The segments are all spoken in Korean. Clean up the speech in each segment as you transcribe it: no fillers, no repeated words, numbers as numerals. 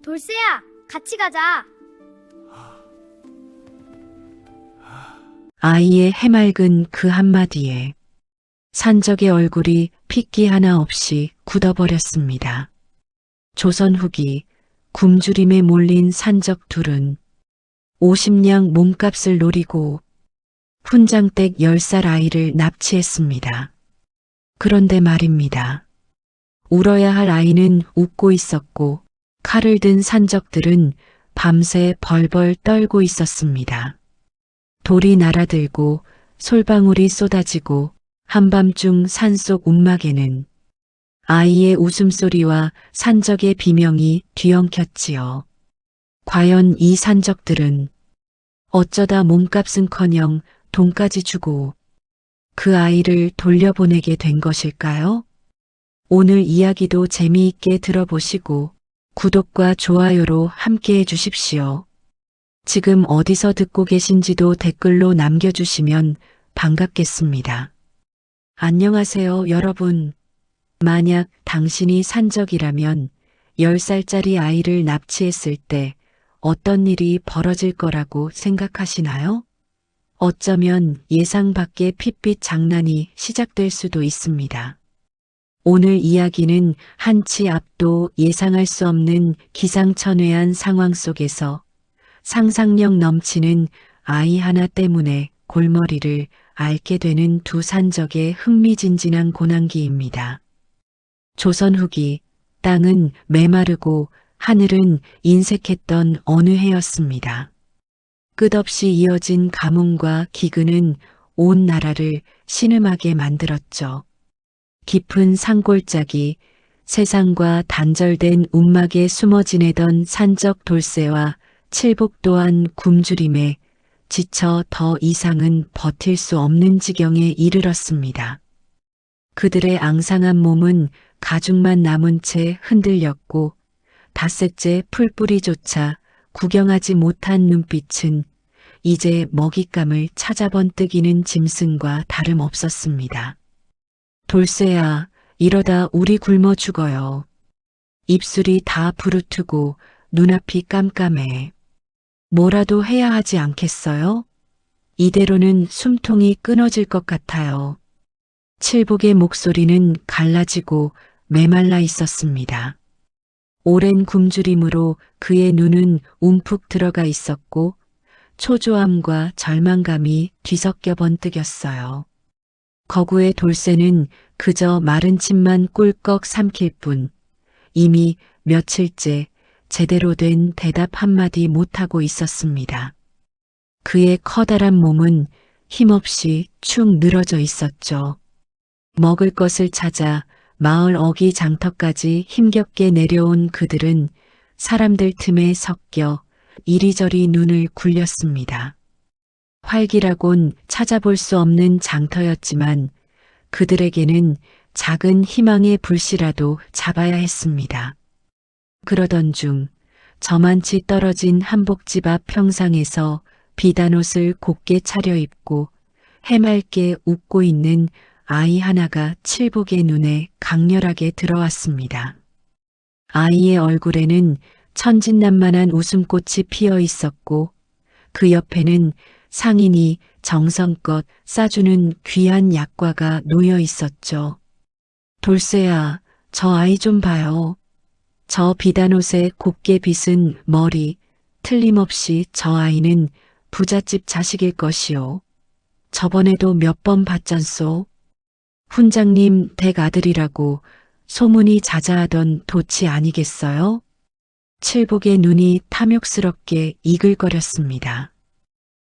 돌쇠야, 같이 가자. 아이의 해맑은 그 한마디에 산적의 얼굴이 핏기 하나 없이 굳어버렸습니다. 조선 후기 굶주림에 몰린 산적 둘은 50냥 몸값을 노리고 훈장댁 10살 아이를 납치했습니다. 그런데 말입니다. 울어야 할 아이는 웃고 있었고 칼을 든 산적들은 밤새 벌벌 떨고 있었습니다. 돌이 날아들고 솔방울이 쏟아지고 한밤중 산속 움막에는 아이의 웃음소리와 산적의 비명이 뒤엉켰지요. 과연 이 산적들은 어쩌다 몸값은커녕 돈까지 주고 그 아이를 돌려보내게 된 것일까요? 오늘 이야기도 재미있게 들어보시고 구독과 좋아요로 함께해 주십시오. 지금 어디서 듣고 계신지도 댓글로 남겨주시면 반갑겠습니다. 안녕하세요, 여러분. 만약 당신이 산적이라면 10살짜리 아이를 납치했을 때 어떤 일이 벌어질 거라고 생각하시나요? 어쩌면 예상 밖의 핏빛 장난이 시작될 수도 있습니다. 오늘 이야기는 한치 앞도 예상할 수 없는 기상천외한 상황 속에서 상상력 넘치는 아이 하나 때문에 골머리를 앓게 되는 두 산적의 흥미진진한 고난기입니다. 조선 후기 땅은 메마르고 하늘은 인색했던 어느 해였습니다. 끝없이 이어진 가뭄과 기근은 온 나라를 신음하게 만들었죠. 깊은 산골짜기, 세상과 단절된 움막에 숨어 지내던 산적 돌쇠와 칠복 또한 굶주림에 지쳐 더 이상은 버틸 수 없는 지경에 이르렀습니다. 그들의 앙상한 몸은 가죽만 남은 채 흔들렸고 닷새째 풀뿌리조차 구경하지 못한 눈빛은 이제 먹잇감을 찾아번뜩이는 짐승과 다름없었습니다. 돌쇠야, 이러다 우리 굶어 죽어요. 입술이 다 부르트고 눈앞이 깜깜해. 뭐라도 해야 하지 않겠어요? 이대로는 숨통이 끊어질 것 같아요. 칠복의 목소리는 갈라지고 메말라 있었습니다. 오랜 굶주림으로 그의 눈은 움푹 들어가 있었고 초조함과 절망감이 뒤섞여 번뜩였어요. 거구의 돌쇠는 그저 마른 침만 꿀꺽 삼킬 뿐 이미 며칠째 제대로 된 대답 한마디 못하고 있었습니다. 그의 커다란 몸은 힘없이 축 늘어져 있었죠. 먹을 것을 찾아 마을 어기 장터까지 힘겹게 내려온 그들은 사람들 틈에 섞여 이리저리 눈을 굴렸습니다. 활기라곤 찾아볼 수 없는 장터였지만 그들에게는 작은 희망의 불씨라도 잡아야 했습니다. 그러던 중 저만치 떨어진 한복집 앞 평상에서 비단옷을 곱게 차려입고 해맑게 웃고 있는 아이 하나가 칠복의 눈에 강렬하게 들어왔습니다. 아이의 얼굴에는 천진난만한 웃음꽃이 피어 있었고 그 옆에는 상인이 정성껏 싸주는 귀한 약과가 놓여 있었죠. 돌쇠야, 저 아이 좀 봐요. 저 비단옷에 곱게 빗은 머리, 틀림없이 저 아이는 부잣집 자식일 것이오. 저번에도 몇 번 봤잖소. 훈장님 댁 아들이라고 소문이 자자하던 도치 아니겠어요? 칠복의 눈이 탐욕스럽게 이글거렸습니다.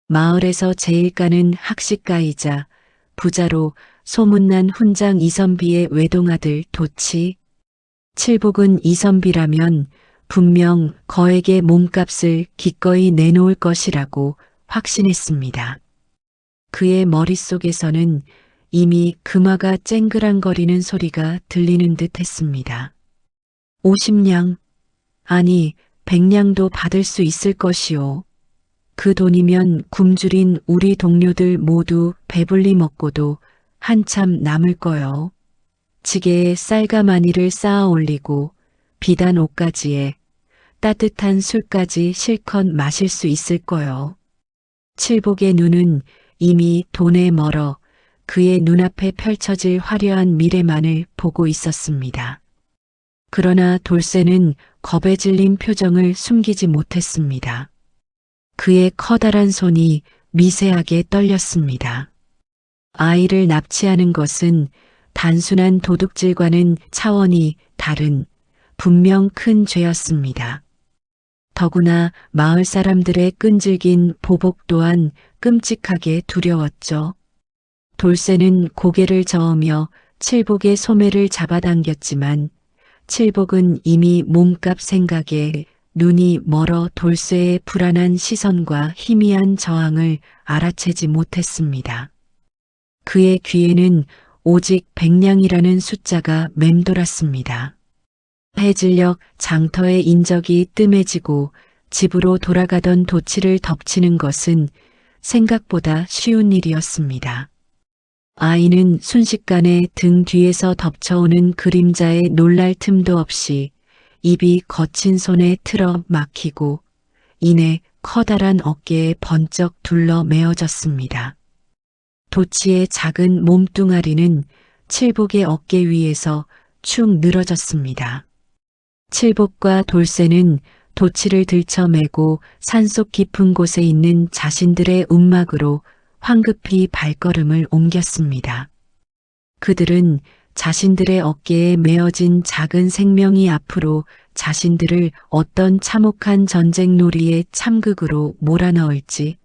마을에서 제일 가는 학식가이자 부자로 소문난 훈장 이선비의 외동아들 도치. 칠복은 이선비라면 분명 거액의 몸값을 기꺼이 내놓을 것이라고 확신했습니다. 그의 머릿속에서는 이미 금화가 쨍그랑거리는 소리가 들리는 듯 했습니다. 50냥, 아니 100냥도 받을 수 있을 것이오. 그 돈이면 굶주린 우리 동료들 모두 배불리 먹고도 한참 남을 거요. 지게에 쌀과 마니를 쌓아 올리고 비단 옷가지에 따뜻한 술까지 실컷 마실 수 있을 거요. 칠복의 눈은 이미 돈에 멀어 그의 눈앞에 펼쳐질 화려한 미래만을 보고 있었습니다. 그러나 돌쇠는 겁에 질린 표정을 숨기지 못했습니다. 그의 커다란 손이 미세하게 떨렸습니다. 아이를 납치하는 것은 단순한 도둑질과는 차원이 다른 분명 큰 죄였습니다. 더구나 마을 사람들의 끈질긴 보복 또한 끔찍하게 두려웠죠. 돌쇠는 고개를 저으며 칠복의 소매를 잡아당겼지만 칠복은 이미 몸값 생각에 눈이 멀어 돌쇠의 불안한 시선과 희미한 저항을 알아채지 못했습니다. 그의 귀에는 오직 100냥이라는 숫자가 맴돌았습니다. 해질녘 장터의 인적이 뜸해지고 집으로 돌아가던 도치를 덮치는 것은 생각보다 쉬운 일이었습니다. 아이는 순식간에 등 뒤에서 덮쳐오는 그림자에 놀랄 틈도 없이 입이 거친 손에 틀어 막히고 이내 커다란 어깨에 번쩍 둘러 메어졌습니다. 도치의 작은 몸뚱아리는 칠복의 어깨 위에서 축 늘어졌습니다. 칠복과 돌쇠는 도치를 들쳐매고 산속 깊은 곳에 있는 자신들의 움막으로 황급히 발걸음을 옮겼습니다. 그들은 자신들의 어깨에 메어진 작은 생명이 앞으로 자신들을 어떤 참혹한 전쟁놀이의 참극으로 몰아넣을지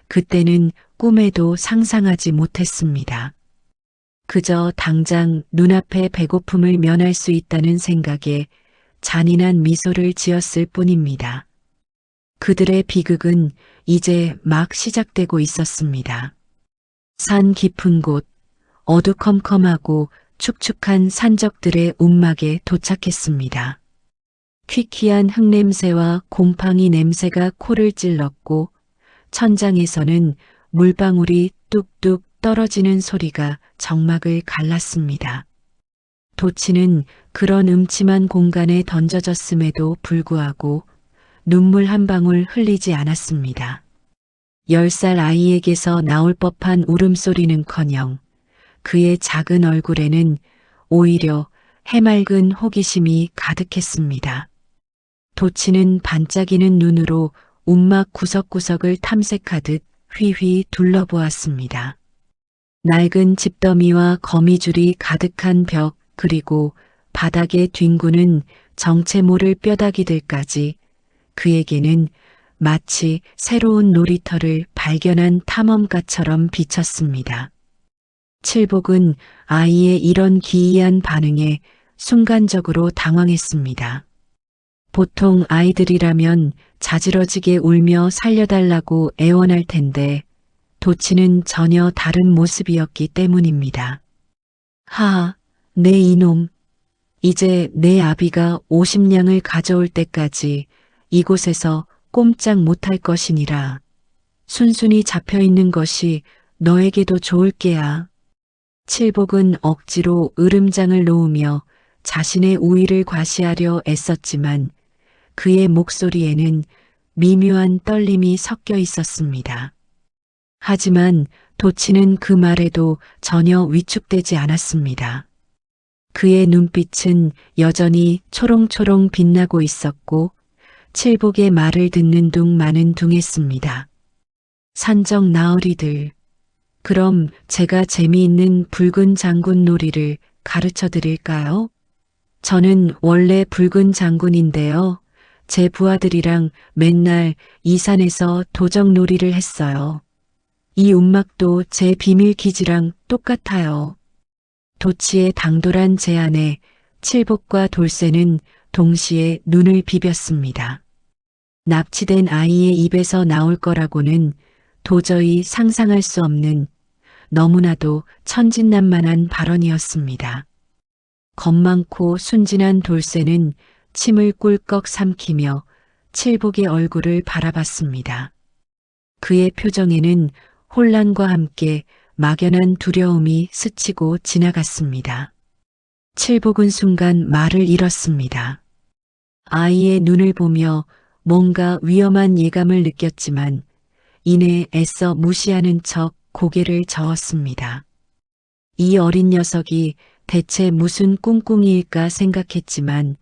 그때는 꿈에도 상상하지 못했습니다. 그저 당장 눈앞의 배고픔을 면할 수 있다는 생각에 잔인한 미소를 지었을 뿐입니다. 그들의 비극은 이제 막 시작되고 있었습니다. 산 깊은 곳, 어두컴컴하고 축축한 산적들의 움막에 도착했습니다. 퀴퀴한 흙냄새와 곰팡이 냄새가 코를 찔렀고 천장에서는 물방울이 뚝뚝 떨어지는 소리가 정막을 갈랐습니다. 도치는 그런 음침한 공간에 던져졌음에도 불구하고 눈물 한 방울 흘리지 않았습니다. 10살 아이에게서 나올 법한 울음소리는커녕 그의 작은 얼굴에는 오히려 해맑은 호기심이 가득했습니다. 도치는 반짝이는 눈으로 움막 구석구석을 탐색하듯 휘휘 둘러보았습니다. 낡은 집더미와 거미줄이 가득한 벽 그리고 바닥에 뒹구는 정체 모를 뼈다귀들까지 그에게는 마치 새로운 놀이터를 발견한 탐험가처럼 비쳤습니다. 칠복은 아이의 이런 기이한 반응에 순간적으로 당황했습니다. 보통 아이들이라면 자지러지게 울며 살려달라고 애원할 텐데 도치는 전혀 다른 모습이었기 때문입니다. 하하, 내 이놈. 이제 내 아비가 50냥을 가져올 때까지 이곳에서 꼼짝 못할 것이니라. 순순히 잡혀있는 것이 너에게도 좋을 게야. 칠복은 억지로 으름장을 놓으며 자신의 우위를 과시하려 애썼지만 그의 목소리에는 미묘한 떨림이 섞여 있었습니다. 하지만 도치는 그 말에도 전혀 위축되지 않았습니다. 그의 눈빛은 여전히 초롱초롱 빛나고 있었고 칠복의 말을 듣는 둥 마는 둥했습니다. 산적 나으리들, 그럼 제가 재미있는 붉은 장군 놀이를 가르쳐 드릴까요? 저는 원래 붉은 장군인데요. 제 부하들이랑 맨날 이 산에서 도적 놀이를 했어요. 이 움막도 제 비밀 기지랑 똑같아요. 도치의 당돌한 제안에 칠복과 돌쇠는 동시에 눈을 비볐습니다. 납치된 아이의 입에서 나올 거라고는 도저히 상상할 수 없는 너무나도 천진난만한 발언이었습니다. 겁많고 순진한 돌쇠는 침을 꿀꺽 삼키며 칠복의 얼굴을 바라봤습니다. 그의 표정에는 혼란과 함께 막연한 두려움이 스치고 지나갔습니다. 칠복은 순간 말을 잃었습니다. 아이의 눈을 보며 뭔가 위험한 예감을 느꼈지만 이내 애써 무시하는 척 고개를 저었습니다. 이 어린 녀석이 대체 무슨 꿍꿍이일까 생각했지만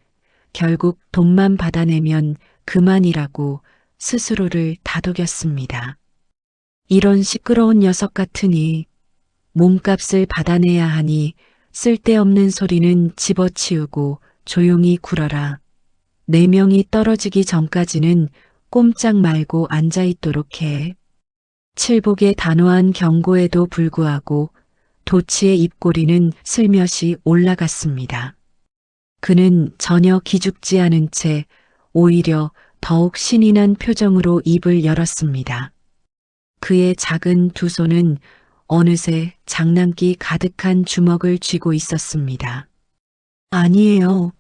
결국 돈만 받아내면 그만이라고 스스로를 다독였습니다. 이런 시끄러운 녀석 같으니 몸값을 받아내야 하니 쓸데없는 소리는 집어치우고 조용히 굴어라. 4명이 떨어지기 전까지는 꼼짝 말고 앉아있도록 해. 칠복의 단호한 경고에도 불구하고 도치의 입꼬리는 슬며시 올라갔습니다. 그는 전혀 기죽지 않은 채 오히려 더욱 신이 난 표정으로 입을 열었습니다. 그의 작은 두 손은 어느새 장난기 가득한 주먹을 쥐고 있었습니다. 아니에요.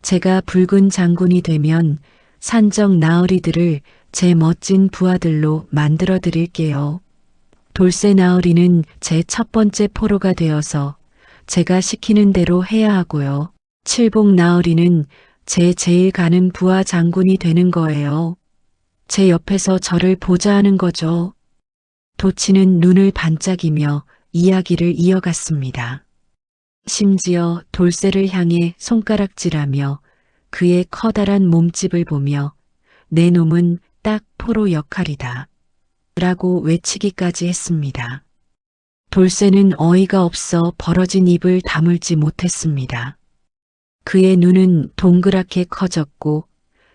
제가 붉은 장군이 되면 산적 나으리들을 제 멋진 부하들로 만들어 드릴게요. 돌쇠 나으리는 제 첫 번째 포로가 되어서 제가 시키는 대로 해야 하고요. 칠복 나으리는 제 제일 가는 부하 장군이 되는 거예요. 제 옆에서 저를 보자 하는 거죠. 도치는 눈을 반짝이며 이야기를 이어갔습니다. 심지어 돌쇠를 향해 손가락질하며 그의 커다란 몸집을 보며 내 놈은 딱 포로 역할이다. 라고 외치기까지 했습니다. 돌쇠는 어이가 없어 벌어진 입을 다물지 못했습니다. 그의 눈은 동그랗게 커졌고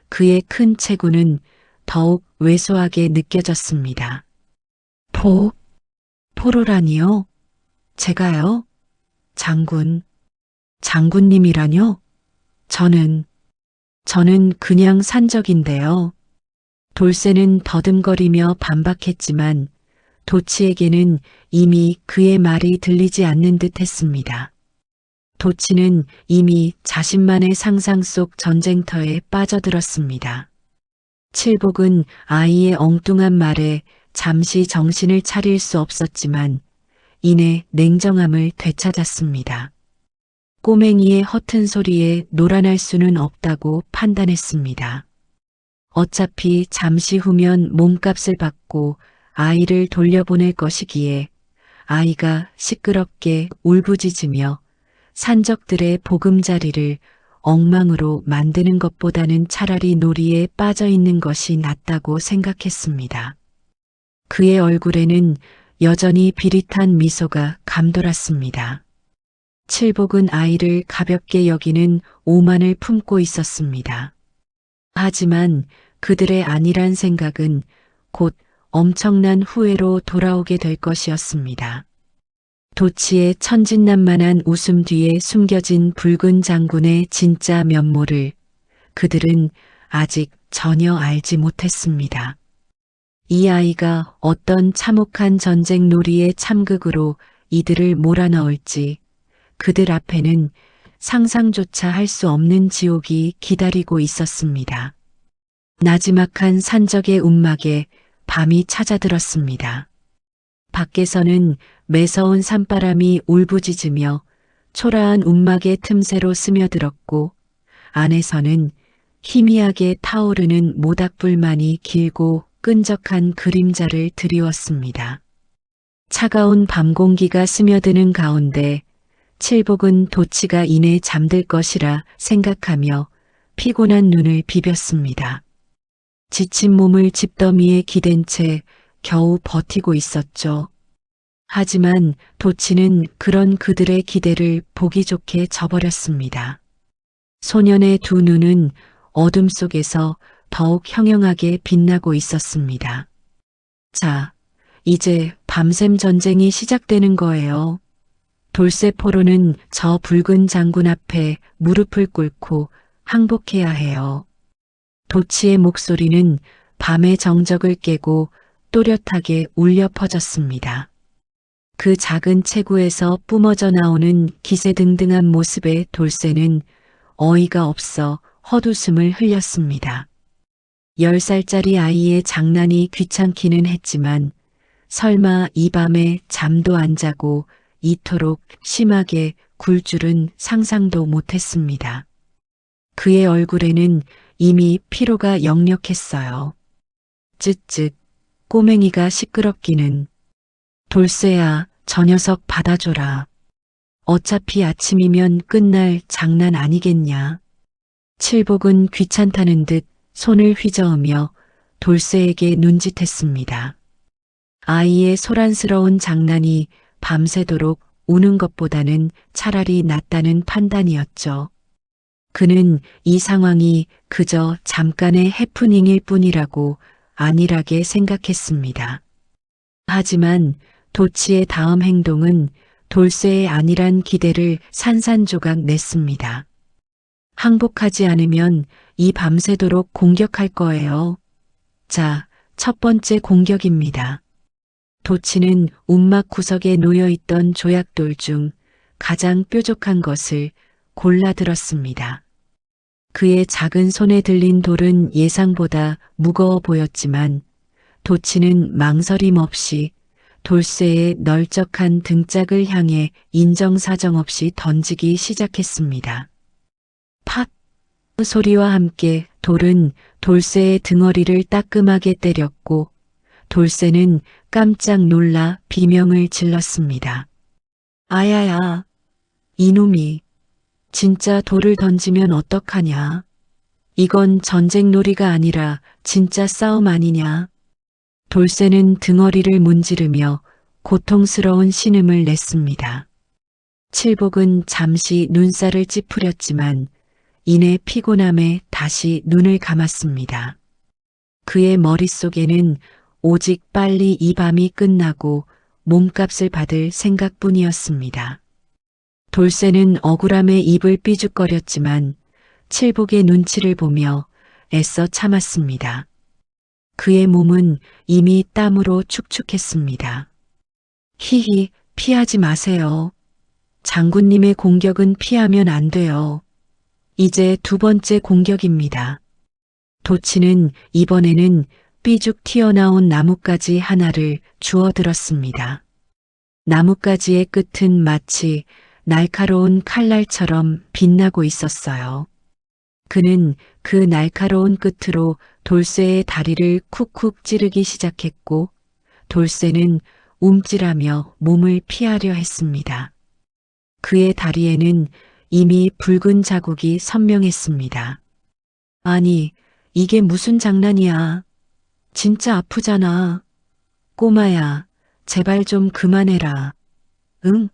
그의 큰 체구는 더욱 왜소하게 느껴졌습니다. 포로라니요? 제가요? 장군님이라뇨? 저는 그냥 산적인데요. 돌쇠는 더듬거리며 반박했지만 도치에게는 이미 그의 말이 들리지 않는 듯 했습니다. 도치는 이미 자신만의 상상 속 전쟁터에 빠져들었습니다. 칠복은 아이의 엉뚱한 말에 잠시 정신을 차릴 수 없었지만 이내 냉정함을 되찾았습니다. 꼬맹이의 허튼 소리에 놀아날 수는 없다고 판단했습니다. 어차피 잠시 후면 몸값을 받고 아이를 돌려보낼 것이기에 아이가 시끄럽게 울부짖으며 산적들의 보금자리를 엉망으로 만드는 것보다는 차라리 놀이에 빠져 있는 것이 낫다고 생각했습니다. 그의 얼굴에는 여전히 비릿한 미소가 감돌았습니다. 칠복은 아이를 가볍게 여기는 오만을 품고 있었습니다. 하지만 그들의 안일한 생각은 곧 엄청난 후회로 돌아오게 될 것이었습니다. 도치의 천진난만한 웃음 뒤에 숨겨진 붉은 장군의 진짜 면모를 그들은 아직 전혀 알지 못했습니다. 이 아이가 어떤 참혹한 전쟁 놀이의 참극으로 이들을 몰아넣을지 그들 앞에는 상상조차 할 수 없는 지옥이 기다리고 있었습니다. 나지막한 산적의 움막에 밤이 찾아들었습니다. 밖에서는 매서운 산바람이 울부짖으며 초라한 움막의 틈새로 스며들었고 안에서는 희미하게 타오르는 모닥불만이 길고 끈적한 그림자를 드리웠습니다. 차가운 밤 공기가 스며드는 가운데 칠복은 도치가 이내 잠들 것이라 생각하며 피곤한 눈을 비볐습니다. 지친 몸을 집더미에 기댄 채 겨우 버티고 있었죠. 하지만 도치는 그런 그들의 기대를 보기 좋게 저버렸습니다. 소년의 두 눈은 어둠 속에서 더욱 형형하게 빛나고 있었습니다. 자, 이제 밤샘 전쟁이 시작되는 거예요. 돌쇠 포로는 저 붉은 장군 앞에 무릎을 꿇고 항복해야 해요. 도치의 목소리는 밤의 정적을 깨고 또렷하게 울려 퍼졌습니다. 그 작은 체구에서 뿜어져 나오는 기세등등한 모습의 돌쇠는 어이가 없어 헛웃음을 흘렸습니다. 10살짜리 아이의 장난이 귀찮기는 했지만 설마 이 밤에 잠도 안 자고 이토록 심하게 굴 줄은 상상도 못했습니다. 그의 얼굴에는 이미 피로가 역력했어요. 쯧쯧, 꼬맹이가 시끄럽기는. 돌쇠야, 저 녀석 받아줘라. 어차피 아침이면 끝날 장난 아니겠냐. 칠복은 귀찮다는 듯 손을 휘저으며 돌쇠에게 눈짓했습니다. 아이의 소란스러운 장난이 밤새도록 우는 것보다는 차라리 낫다는 판단이었죠. 그는 이 상황이 그저 잠깐의 해프닝일 뿐이라고 안일하게 생각했습니다. 하지만 도치의 다음 행동은 돌쇠의 안일한 기대를 산산조각 냈습니다. 항복하지 않으면 이 밤새도록 공격할 거예요. 자, 첫 번째 공격입니다. 도치는 움막 구석에 놓여있던 조약돌 중 가장 뾰족한 것을 골라 들었습니다. 그의 작은 손에 들린 돌은 예상보다 무거워 보였지만 도치는 망설임 없이 돌쇠의 널쩍한 등짝을 향해 인정사정 없이 던지기 시작했습니다. 팍! 소리와 함께 돌은 돌쇠의 등허리를 따끔하게 때렸고 돌쇠는 깜짝 놀라 비명을 질렀습니다. 아야야, 이놈이 진짜 돌을 던지면 어떡하냐. 이건 전쟁놀이가 아니라 진짜 싸움 아니냐. 돌쇠는 등허리를 문지르며 고통스러운 신음을 냈습니다. 칠복은 잠시 눈살을 찌푸렸지만 이내 피곤함에 다시 눈을 감았습니다. 그의 머릿속에는 오직 빨리 이 밤이 끝나고 몸값을 받을 생각뿐이었습니다. 돌쇠는 억울함에 입을 삐죽거렸지만 칠복의 눈치를 보며 애써 참았습니다. 그의 몸은 이미 땀으로 축축했습니다. 히히, 피하지 마세요. 장군님의 공격은 피하면 안 돼요. 이제 두 번째 공격입니다. 도치는 이번에는 삐죽 튀어나온 나뭇가지 하나를 주워들었습니다. 나뭇가지의 끝은 마치 날카로운 칼날처럼 빛나고 있었어요. 그는 그 날카로운 끝으로 돌쇠의 다리를 쿡쿡 찌르기 시작했고 돌쇠는 움찔하며 몸을 피하려 했습니다. 그의 다리에는 이미 붉은 자국이 선명했습니다. 아니, 이게 무슨 장난이야. 진짜 아프잖아. 꼬마야, 제발 좀 그만해라. 응?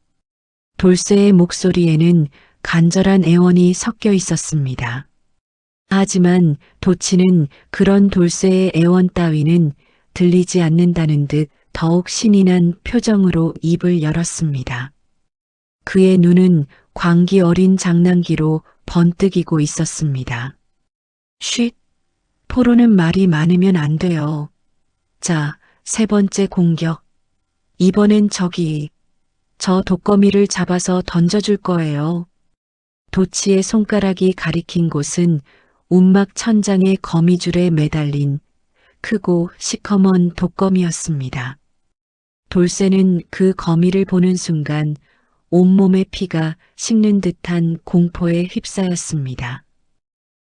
돌쇠의 목소리에는 간절한 애원이 섞여 있었습니다. 하지만 도치는 그런 돌쇠의 애원 따위는 들리지 않는다는 듯 더욱 신이 난 표정으로 입을 열었습니다. 그의 눈은 광기 어린 장난기로 번뜩이고 있었습니다. 쉿! 포로는 말이 많으면 안 돼요. 자, 세 번째 공격. 이번엔 저 독거미를 잡아서 던져줄 거예요. 도치의 손가락이 가리킨 곳은 움막 천장의 거미줄에 매달린 크고 시커먼 독거미였습니다. 돌쇠는 그 거미를 보는 순간 온몸의 피가 식는 듯한 공포에 휩싸였습니다.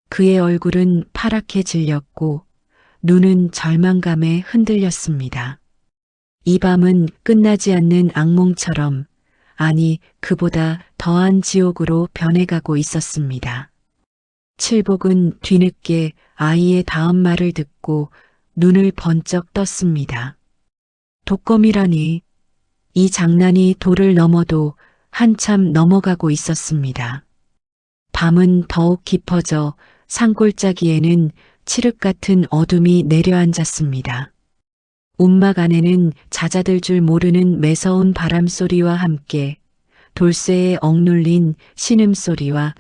그의 얼굴은 파랗게 질렸고 눈은 절망감에 흔들렸습니다. 이 밤은 끝나지 않는 악몽처럼, 아니 그보다 더한 지옥으로 변해가고 있었습니다. 칠복은 뒤늦게 아이의 다음 말을 듣고 눈을 번쩍 떴습니다. 독거미라니. 이 장난이 돌을 넘어도 한참 넘어가고 있었습니다. 밤은 더욱 깊어져 산골짜기에는 칠흑 같은 어둠이 내려앉았습니다. 움막 안에는 잦아들 줄 모르는 매서운 바람소리와 함께 돌쇠의 억눌린 신음소리와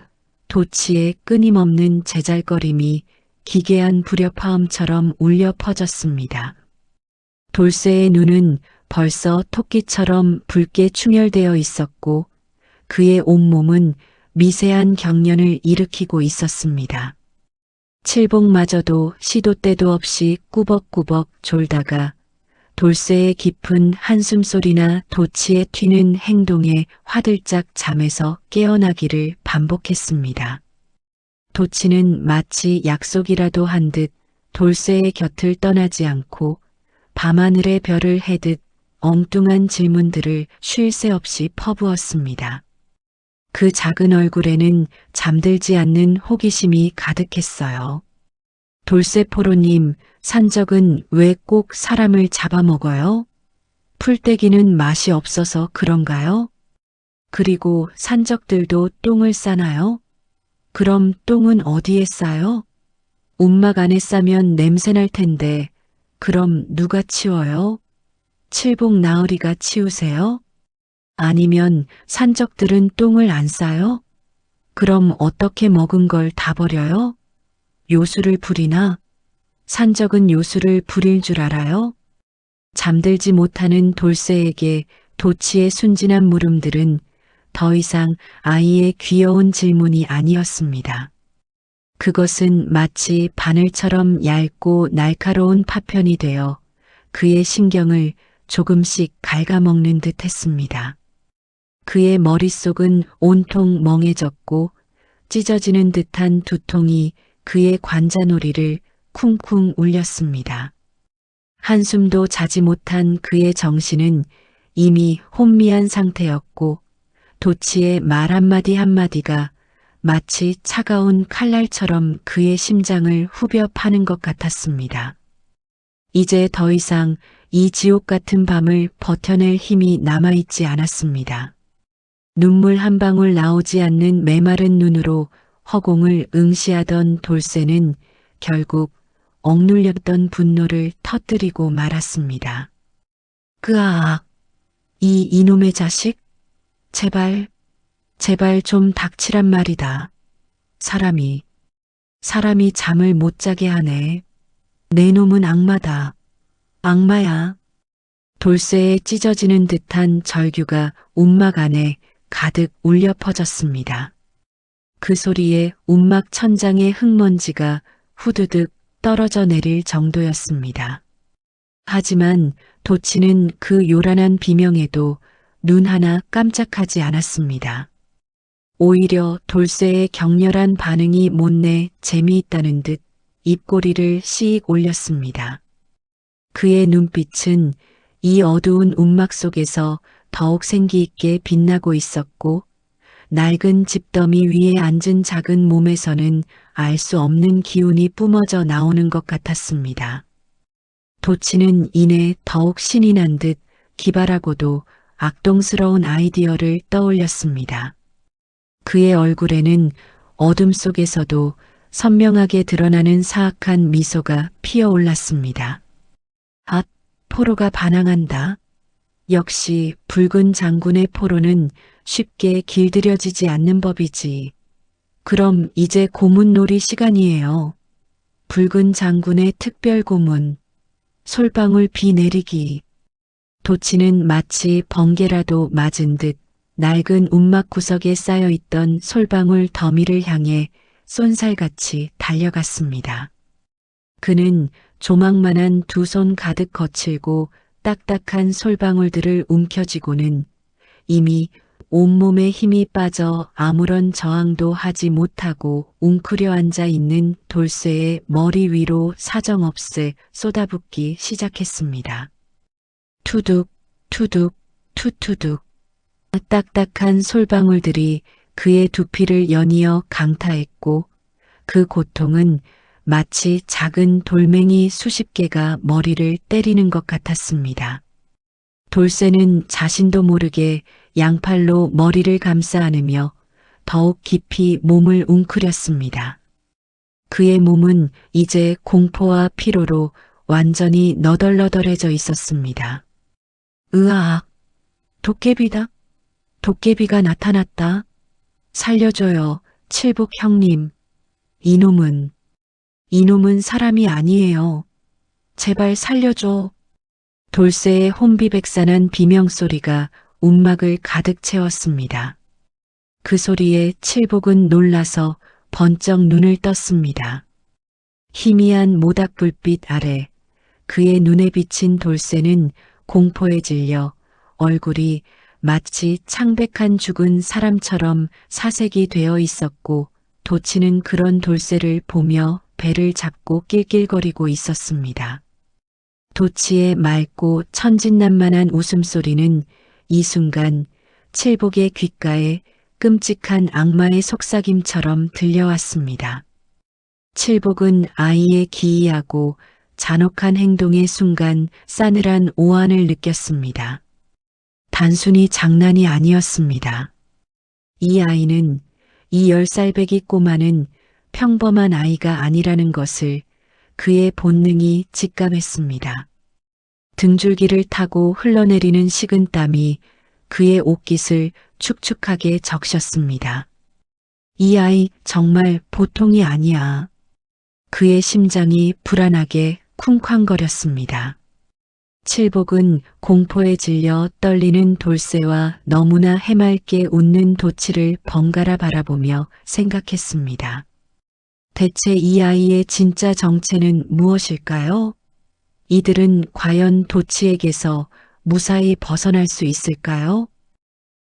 도치의 끊임없는 제잘거림이 기괴한 불협화음처럼 울려 퍼졌습니다. 돌쇠의 눈은 벌써 토끼처럼 붉게 충혈되어 있었고 그의 온몸은 미세한 경련을 일으키고 있었습니다. 칠복마저도 시도 때도 없이 꾸벅꾸벅 졸다가 돌쇠의 깊은 한숨소리나 도치의 튀는 행동에 화들짝 잠에서 깨어나기를 반복했습니다. 도치는 마치 약속이라도 한 듯 돌쇠의 곁을 떠나지 않고 밤하늘의 별을 해듯 엉뚱한 질문들을 쉴 새 없이 퍼부었습니다. 그 작은 얼굴에는 잠들지 않는 호기심이 가득했어요. 돌쇠포로님, 산적은 왜 꼭 사람을 잡아먹어요? 풀떼기는 맛이 없어서 그런가요? 그리고 산적들도 똥을 싸나요? 그럼 똥은 어디에 싸요? 움막 안에 싸면 냄새날 텐데 그럼 누가 치워요? 칠복 나으리가 치우세요? 아니면 산적들은 똥을 안 싸요? 그럼 어떻게 먹은 걸 다 버려요? 요술을 부리나? 산적은 요술을 부릴 줄 알아요? 잠들지 못하는 돌쇠에게 도치의 순진한 물음들은 더 이상 아이의 귀여운 질문이 아니었습니다. 그것은 마치 바늘처럼 얇고 날카로운 파편이 되어 그의 신경을 조금씩 갉아먹는 듯 했습니다. 그의 머릿속은 온통 멍해졌고 찢어지는 듯한 두통이 그의 관자놀이를 쿵쿵 울렸습니다. 한숨도 자지 못한 그의 정신은 이미 혼미한 상태였고 도치의 말 한마디 한마디가 마치 차가운 칼날처럼 그의 심장을 후벼 파는 것 같았습니다. 이제 더 이상 이 지옥 같은 밤을 버텨낼 힘이 남아있지 않았습니다. 눈물 한 방울 나오지 않는 메마른 눈으로 허공을 응시하던 돌쇠는 결국 억눌렸던 분노를 터뜨리고 말았습니다. 그아악, 이 이놈의 자식? 제발 좀 닥치란 말이다. 사람이 잠을 못 자게 하네. 내 놈은 악마다. 악마야. 돌쇠에 찢어지는 듯한 절규가 움막 안에 가득 울려 퍼졌습니다. 그 소리에 움막 천장의 흙먼지가 후두둑 떨어져 내릴 정도였습니다. 하지만 도치는 그 요란한 비명에도 눈 하나 깜짝하지 않았습니다. 오히려 돌쇠의 격렬한 반응이 못내 재미있다는 듯 입꼬리를 씩 올렸습니다. 그의 눈빛은 이 어두운 움막 속에서 더욱 생기 있게 빛나고 있었고 낡은 집더미 위에 앉은 작은 몸에서는 알 수 없는 기운이 뿜어져 나오는 것 같았습니다. 도치는 이내 더욱 신이 난 듯 기발하고도 악동스러운 아이디어를 떠올렸습니다. 그의 얼굴에는 어둠 속에서도 선명하게 드러나는 사악한 미소가 피어올랐습니다. 아, 포로가 반항한다. 역시 붉은 장군의 포로는 쉽게 길들여지지 않는 법이지. 그럼 이제 고문놀이 시간이에요. 붉은 장군의 특별 고문. 솔방울 비 내리기. 도치는 마치 번개라도 맞은 듯 낡은 움막 구석에 쌓여있던 솔방울 더미를 향해 쏜살같이 달려갔습니다. 그는 조망만한 두 손 가득 거칠고 딱딱한 솔방울들을 움켜쥐고는 이미 온몸에 힘이 빠져 아무런 저항도 하지 못하고 웅크려 앉아 있는 돌쇠의 머리 위로 사정없이 쏟아붓기 시작했습니다. 투둑, 투둑, 투투둑. 딱딱한 솔방울들이 그의 두피를 연이어 강타했고 그 고통은 마치 작은 돌멩이 수십 개가 머리를 때리는 것 같았습니다. 돌쇠는 자신도 모르게 양팔로 머리를 감싸 안으며 더욱 깊이 몸을 웅크렸습니다. 그의 몸은 이제 공포와 피로로 완전히 너덜너덜해져 있었습니다. 으악! 도깨비다! 도깨비가 나타났다. 살려줘요, 칠복 형님. 이놈은 사람이 아니에요. 제발 살려줘. 돌쇠의 혼비백산한 비명소리가 움막을 가득 채웠습니다. 그 소리에 칠복은 놀라서 번쩍 눈을 떴습니다. 희미한 모닥불빛 아래 그의 눈에 비친 돌쇠는 공포에 질려 얼굴이 마치 창백한 죽은 사람처럼 사색이 되어 있었고 도치는 그런 돌쇠를 보며 배를 잡고 낄낄거리고 있었습니다. 도치의 맑고 천진난만한 웃음소리는 이 순간 칠복의 귓가에 끔찍한 악마의 속삭임처럼 들려왔습니다. 칠복은 아이의 기이하고 잔혹한 행동의 순간 싸늘한 오한을 느꼈습니다. 단순히 장난이 아니었습니다. 이 아이는, 이 10살배기 꼬마는 평범한 아이가 아니라는 것을 그의 본능이 직감했습니다. 등줄기를 타고 흘러내리는 식은땀이 그의 옷깃을 축축하게 적셨습니다. 이 아이 정말 보통이 아니야. 그의 심장이 불안하게 쿵쾅거렸습니다. 칠복은 공포에 질려 떨리는 돌쇠와 너무나 해맑게 웃는 도치를 번갈아 바라보며 생각했습니다. 대체 이 아이의 진짜 정체는 무엇일까요? 이들은 과연 도치에게서 무사히 벗어날 수 있을까요?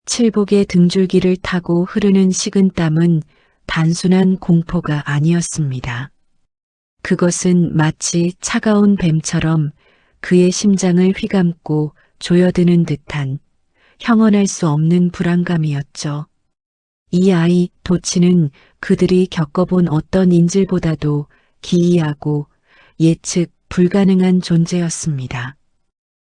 칠복의 등줄기를 타고 흐르는 식은땀은 단순한 공포가 아니었습니다. 그것은 마치 차가운 뱀처럼 그의 심장을 휘감고 조여드는 듯한 형언할 수 없는 불안감이었죠. 이 아이 도치는 그들이 겪어본 어떤 인질보다도 기이하고 예측 불가능한 존재였습니다.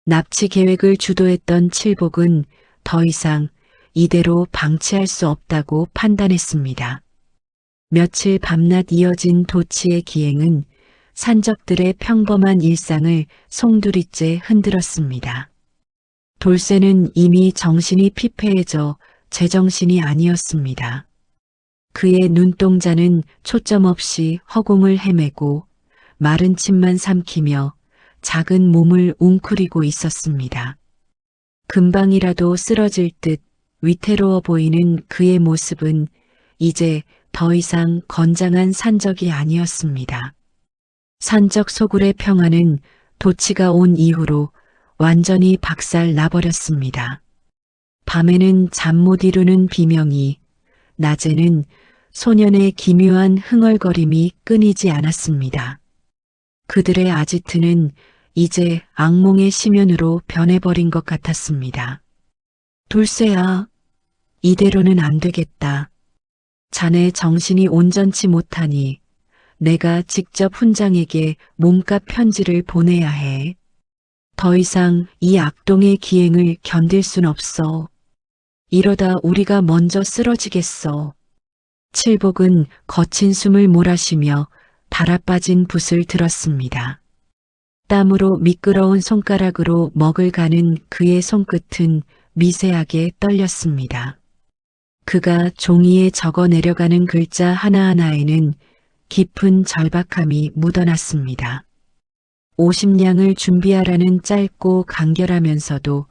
납치 계획을 주도했던 칠복은 더 이상 이대로 방치할 수 없다고 판단했습니다. 며칠 밤낮 이어진 도치의 기행은 산적들의 평범한 일상을 송두리째 흔들었습니다. 돌쇠는 이미 정신이 피폐해져 제정신이 아니었습니다. 그의 눈동자는 초점 없이 허공을 헤매고 마른 침만 삼키며 작은 몸을 웅크리고 있었습니다. 금방이라도 쓰러질 듯 위태로워 보이는 그의 모습은 이제 더 이상 건장한 산적이 아니었습니다. 산적 소굴의 평화는 도치가 온 이후로 완전히 박살 나버렸습니다. 밤에는 잠 못 이루는 비명이, 낮에는 소년의 기묘한 흥얼거림이 끊이지 않았습니다. 그들의 아지트는 이제 악몽의 심연으로 변해버린 것 같았습니다. 돌쇠야, 이대로는 안 되겠다. 자네 정신이 온전치 못하니 내가 직접 훈장에게 몸값 편지를 보내야 해. 더 이상 이 악동의 기행을 견딜 순 없어. 이러다 우리가 먼저 쓰러지겠어. 칠복은 거친 숨을 몰아쉬며 달아빠진 붓을 들었습니다. 땀으로 미끄러운 손가락으로 먹을 가는 그의 손끝은 미세하게 떨렸습니다. 그가 종이에 적어 내려가는 글자 하나하나에는 깊은 절박함이 묻어났습니다. 50냥을 준비하라는 짧고 간결하면서도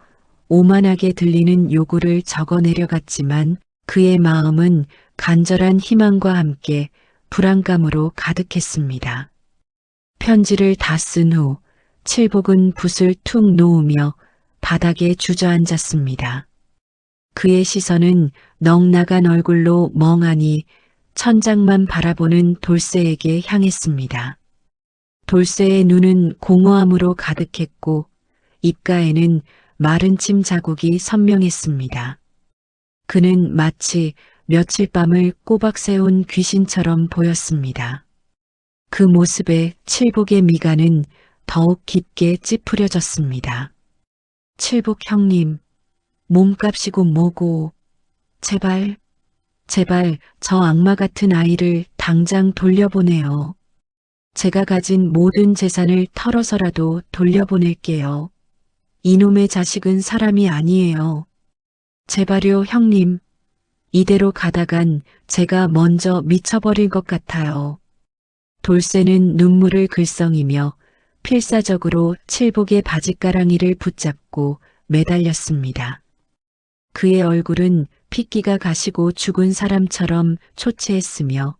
오만하게 들리는 요구를 적어 내려갔지만 그의 마음은 간절한 희망과 함께 불안감으로 가득했습니다. 편지를 다 쓴 후 칠복은 붓을 툭 놓으며 바닥에 주저앉았습니다. 그의 시선은 넉나간 얼굴로 멍하니 천장만 바라보는 돌쇠에게 향했습니다. 돌쇠의 눈은 공허함으로 가득했고 입가에는 마른 침 자국이 선명했습니다. 그는 마치 며칠 밤을 꼬박 세운 귀신처럼 보였습니다. 그 모습에 칠복의 미간은 더욱 깊게 찌푸려졌습니다. 칠복 형님, 몸값이고 뭐고, 제발 저 악마 같은 아이를 당장 돌려보내요. 제가 가진 모든 재산을 털어서라도 돌려보낼게요. 이놈의 자식은 사람이 아니에요. 제발요 형님, 이대로 가다간 제가 먼저 미쳐버릴 것 같아요. 돌쇠는 눈물을 글썽이며 필사적으로 칠복의 바짓가랑이를 붙잡고 매달렸습니다. 그의 얼굴은 핏기가 가시고 죽은 사람처럼 초췌했으며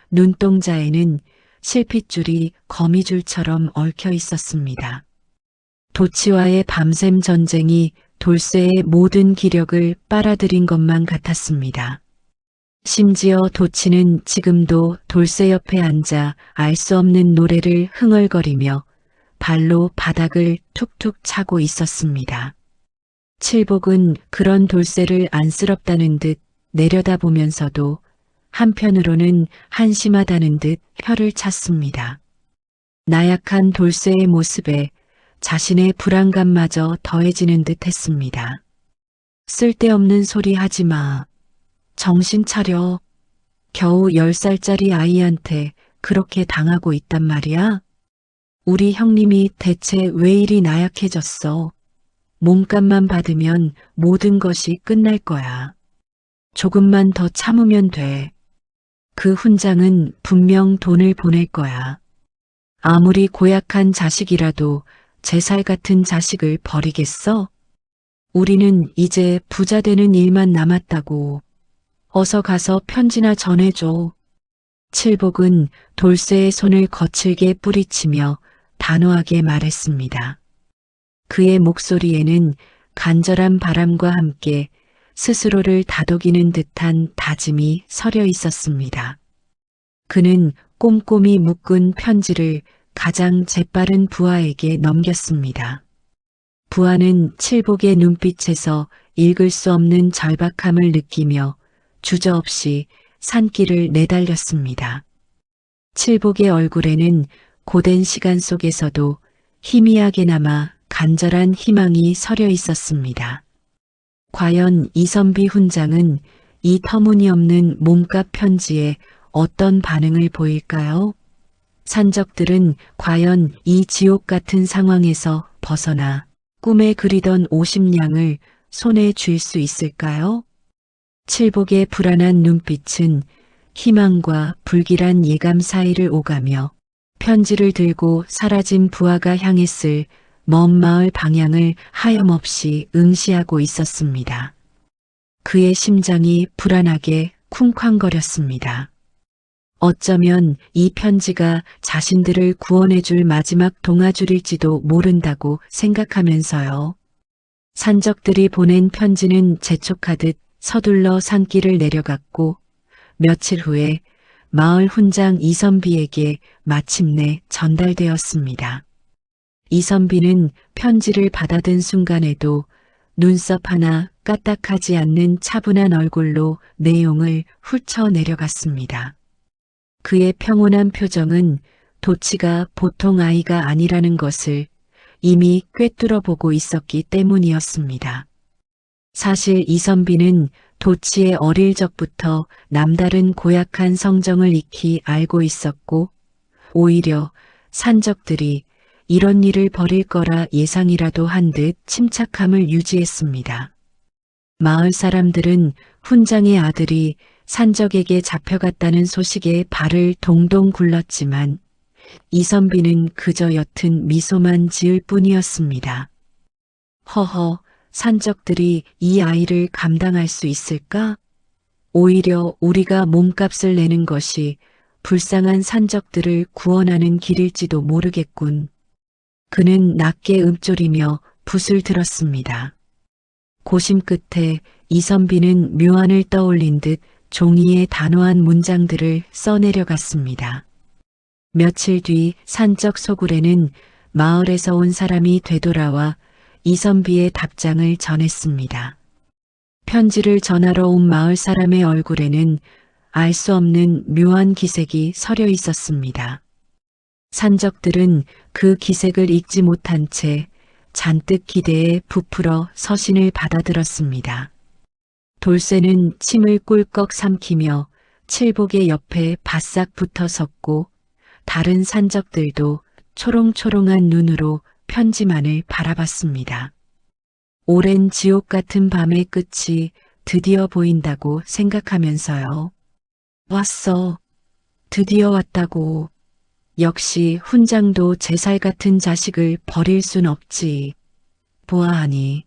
눈동자에는 실핏줄이 거미줄처럼 얽혀 있었습니다. 도치와의 밤샘 전쟁이 돌쇠의 모든 기력을 빨아들인 것만 같았습니다. 심지어 도치는 지금도 돌쇠 옆에 앉아 알 수 없는 노래를 흥얼거리며 발로 바닥을 툭툭 차고 있었습니다. 칠복은 그런 돌쇠를 안쓰럽다는 듯 내려다보면서도 한편으로는 한심하다는 듯 혀를 찼습니다. 나약한 돌쇠의 모습에 자신의 불안감마저 더해지는 듯 했습니다. 쓸데없는 소리 하지 마. 정신 차려. 겨우 10살짜리 아이한테 그렇게 당하고 있단 말이야? 우리 형님이 대체 왜 이리 나약해졌어? 몸값만 받으면 모든 것이 끝날 거야. 조금만 더 참으면 돼. 그 훈장은 분명 돈을 보낼 거야. 아무리 고약한 자식이라도 제 살 같은 자식을 버리겠어? 우리는 이제 부자 되는 일만 남았다고. 어서 가서 편지나 전해줘. 칠복은 돌쇠의 손을 거칠게 뿌리치며 단호하게 말했습니다. 그의 목소리에는 간절한 바람과 함께 스스로를 다독이는 듯한 다짐이 서려 있었습니다. 그는 꼼꼼히 묶은 편지를 가장 재빠른 부하에게 넘겼습니다. 부하는 칠복의 눈빛에서 읽을 수 없는 절박함을 느끼며 주저없이 산길을 내달렸습니다. 칠복의 얼굴에는 고된 시간 속에서도 희미하게나마 간절한 희망이 서려 있었습니다. 과연 이선비 훈장은 이 터무니없는 몸값 편지에 어떤 반응을 보일까요? 산적들은 과연 이 지옥 같은 상황에서 벗어나 꿈에 그리던 50냥을 손에 쥘 수 있을까요? 칠복의 불안한 눈빛은 희망과 불길한 예감 사이를 오가며 편지를 들고 사라진 부하가 향했을 먼 마을 방향을 하염없이 응시하고 있었습니다. 그의 심장이 불안하게 쿵쾅거렸습니다. 어쩌면 이 편지가 자신들을 구원해줄 마지막 동아줄일지도 모른다고 생각하면서요. 산적들이 보낸 편지는 재촉하듯 서둘러 산길을 내려갔고 며칠 후에 마을 훈장 이선비에게 마침내 전달되었습니다. 이선비는 편지를 받아든 순간에도 눈썹 하나 까딱하지 않는 차분한 얼굴로 내용을 훑어 내려갔습니다. 그의 평온한 표정은 도치가 보통 아이가 아니라는 것을 이미 꿰뚫어 보고 있었기 때문이었습니다. 사실 이선비는 도치의 어릴 적부터 남다른 고약한 성정을 익히 알고 있었고 오히려 산적들이 이런 일을 벌일 거라 예상이라도 한 듯 침착함을 유지했습니다. 마을 사람들은 훈장의 아들이 산적에게 잡혀갔다는 소식에 발을 동동 굴렀지만 이선비는 그저 옅은 미소만 지을 뿐이었습니다. 허허, 산적들이 이 아이를 감당할 수 있을까? 오히려 우리가 몸값을 내는 것이 불쌍한 산적들을 구원하는 길일지도 모르겠군. 그는 낮게 읊조리며 붓을 들었습니다. 고심 끝에 이선비는 묘안을 떠올린 듯 종이에 단호한 문장들을 써내려갔습니다. 며칠 뒤 산적 소굴에는 마을에서 온 사람이 되돌아와 이선비의 답장을 전했습니다. 편지를 전하러 온 마을 사람의 얼굴에는 알 수 없는 묘한 기색이 서려 있었습니다. 산적들은 그 기색을 읽지 못한 채 잔뜩 기대에 부풀어 서신을 받아들었습니다. 돌쇠는 침을 꿀꺽 삼키며 칠복의 옆에 바싹 붙어 섰고 다른 산적들도 초롱초롱한 눈으로 편지만을 바라봤습니다. 오랜 지옥 같은 밤의 끝이 드디어 보인다고 생각하면서요. 왔어. 드디어 왔다고. 역시 훈장도 제 살 같은 자식을 버릴 순 없지. 보아하니.